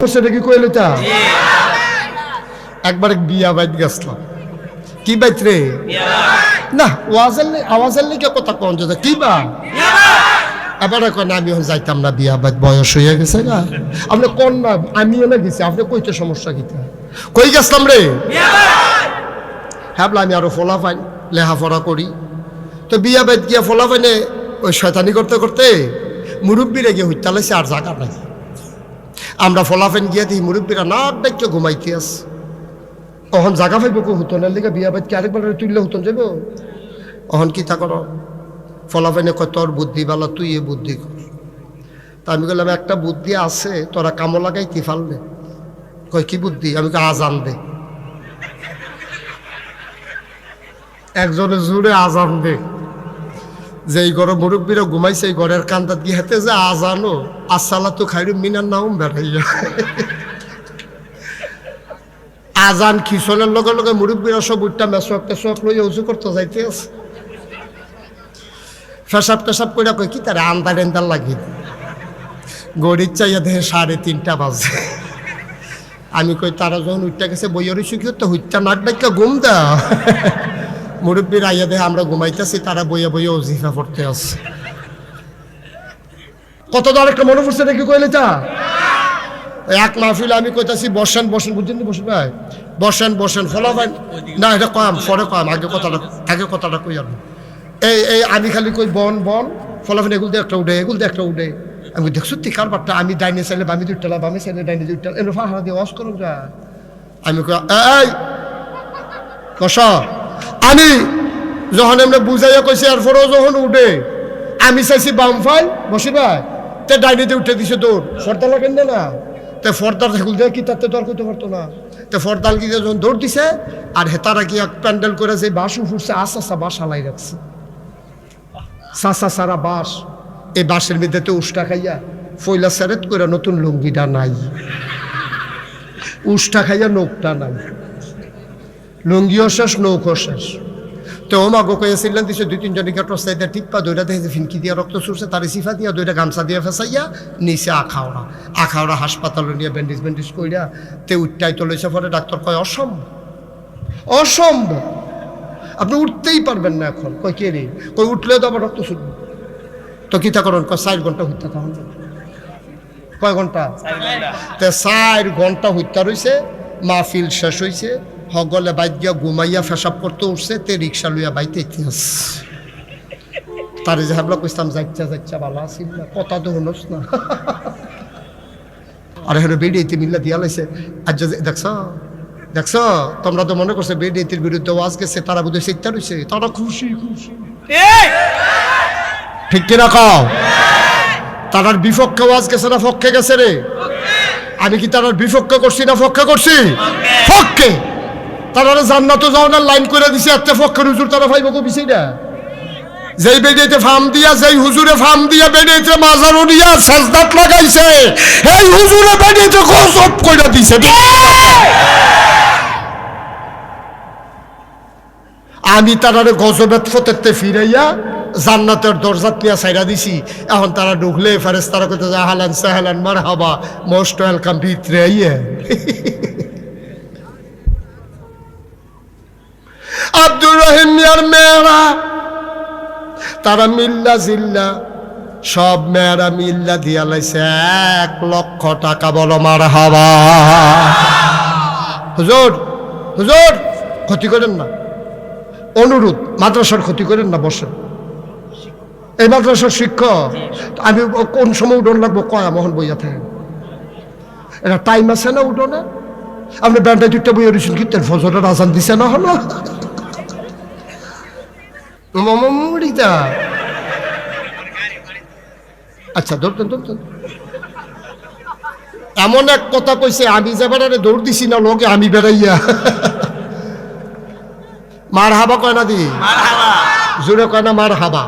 সেটা কি কইলে তা একবার বিয়া বাইত গেছলাম কি বাইত রে না আওয়াজের লিগে কথা কোন যে কি বা এবার কোন আমি যাইতাম না বিয়া বাইত বয়স হয়ে গেছে না আপনি কোন না আমিও না গেছি আপনি কইতে সমস্যা কি কই গেছলাম রে হ্যাঁ আমি আরো ফলাফাইন লেখাপড়া করি তো বিয়া বাইত গিয়া ফলাফাইনে ওই শয়তানি করতে করতে মুরব্বীরে গিয়ে হইতালাইছে আর জায়গা নাই আমরা ফলাফেন গিয়া দিই মুরব্বীরা নাক ডাইকে ঘুমাইতে আস অহন জাগা পাইব কো হুতনের লিগে বিয়া বাইত কি আরেকবার তুললে হুতন যাব অহন কি তা করো ফলাফেনে কয় তোর বুদ্ধি বালা তুই এ বুদ্ধি কর তা আমি বললাম একটা বুদ্ধি আছে তোরা কামো লাগাই কি ফালবে কয় কি বুদ্ধি আমি আজান দে একজনে জুড়ে আজান দে যে এই ঘরে মুরব্বীরা ঘুমাইছে এই ঘরের কান্দাত গিয়ে হাতে যে আজানো আসসালা তো খাইরু মিনার নাম বেড়াইয়া আজান খিসনের লগে লগে মুরব্বীরা সব উঠটা মেসোয়াক টেসোয়াক লইয়া উঁচু করতে যাইতে আছে ফেসাব টেসাব করে কই কি তারা আন্দার এন্দার লাগি গড়ির চাইয়া দেখে 3:30 বাজে আমি কই তারা যখন উঠটা গেছে বইয়ের শিখিও তো হুইটটা নাক ডাক্কা ঘুম দাও মুরব্বীর আইয়া দেখে আমরা ঘুমাইতেছি তারা বইয়া বইয়া ওজিফা পড়তে আছে কত দর একটা মনে পড়ছে নাকি কইলে তা এক মাহফিল আমি কইতাছি বসেন বসেন বুঝছেন বসে ভাই বসেন বসেন ফলাফাইন না এটা কম পরে কম আগে কথাটা কই আর এই আমি খালি কই বন বন ফলাফাইন এগুলো দিয়ে একটা উঠে আমি দেখছো তুই কার বারটা আমি ডাইনে চাইলে বামি দুইটালা বামে চাইলে ডাইনে দুইটালা এর ফাঁড়া দিয়ে ওয়াশ করুন যা আমি কই এই কস আমি যখন এমনি বুঝাইয়া কইছি আর ফরও যখন উঠে আমি চাইছি বাম ফাইল বসি ভাই তে ডাইনিতে উঠে দিছে দৌড় ফর্দা লাগেন না তে ফর্দার থাকুল দিয়ে কি তাতে দর করতে পারতো না তে ফর্দাল গিয়ে যখন দৌড় দিছে আর হেতারা গিয়া প্যান্ডেল করে যে বাস উঠছে আশা বাস হালাই রাখছে সারা বাস এই বাসের মধ্যে তো উষ্টা খাইয়া ফইলা সেরেত করে নতুন লুঙ্গিটা নাই উষ্টা খাইয়া নৌকটা নাই লুঙ্গিও শেষ নৌকো শেষ তো ওমা গো কয়েছিলেন দিছে 2-3 জনকে টসাইতে টিপ্পা দইটা দেখে ফিনকি দিয়া রক্ত ছুটছে তার সিফা দিয়া দইটা গামছা দিয়া ফেসাইয়া নিচে আখাওড়া হাসপাতালে নিয়ে ব্যান্ডেজ কইরা তে উঠটাই তো লইছে পরে ডাক্তার কয় অসম্ভব আপনি উঠতেই পারবেন না এখন কই কে রে কই উঠলেও তো আবার রক্ত ছুটবে তো কিতা করেন কয় 4 ঘন্টা হইতা তখন কয় ঘন্টা তে 4 ঘন্টা হইতা রইছে মাহফিল শেষ হইছে হগলে বাইত গিয়া ঘুমাইয়া ফেসাব করতে উঠছে তে রিক্সা লইয়া বাইতে ইতিহাস তারে যে হাবলা কইতাম যাইচ্ছা ভালো আছিল না কথা তো হনস না আরে হেরে বেডিতে মিল্লা দিয়া লাইছে আজ দেখছ তোমরা তো মনে করছে বেডিতির বিরুদ্ধে ওয়াজ গেছে তারা বুঝে চিত্তা রইছে তারা খুশি ঠিক কিনা কও তারার বিপক্ষে ওয়াজ গেছে না পক্ষে গেছে রে আমি কি তারার বিপক্ষে করছি না পক্ষে করছি পক্ষে তারা জান্নাত যাওয়ার লাইন করে দিছে একটা ফক্কের হুজুর তারা পাইব কো বিছাই না যেই বেডিতে ফার্ম দিয়া যেই হুজুরে ফার্ম দিয়া বেডিতে মাজারও দিয়া সাজদাত লাগাইছে এই হুজুরে বেডিতে গজব কইরা দিছে আমি তারারে গজবের ফতেতে ফিরাইয়া জান্নাতের দরজা নিয়া ছাইরা দিছি এখন তারা ঢুকলে ফেরেশতারা কইতে যায় আহলান সাহলান মারহাবা মোস্ট ওয়েলকাম ভিতরে আইয়ে আব্দুর রহিম মিয়ার মেয়েরা তারা মিল্লা জিল্লা সব মেয়েরা মিল্লা দিয়া লাইছে 1 লক্ষ টাকা বলো মারহাবা হুজুর ক্ষতি করেন না অনুরোধ মাদ্রাসার ক্ষতি করেন না বসেন এই মাদ্রাসার শিক্ষক আমি কোন সময় উঠোন লাগবো কয়া মোহন বইয়া থাকেন এটা টাইম আছে না উঠোনে আপনি ব্যান্ডায় 2টা বইয়া রয়েছেন কি তেল ফজরের আজান দিছে না হলো আচ্ছা ধরতেন এমন এক কথা কইছে আমি যে বেড়ারে দৌড় দিছি না লোকে আমি বেড়াইয়া মার হাবা কয় না দি জোরে কয় না মার হাবা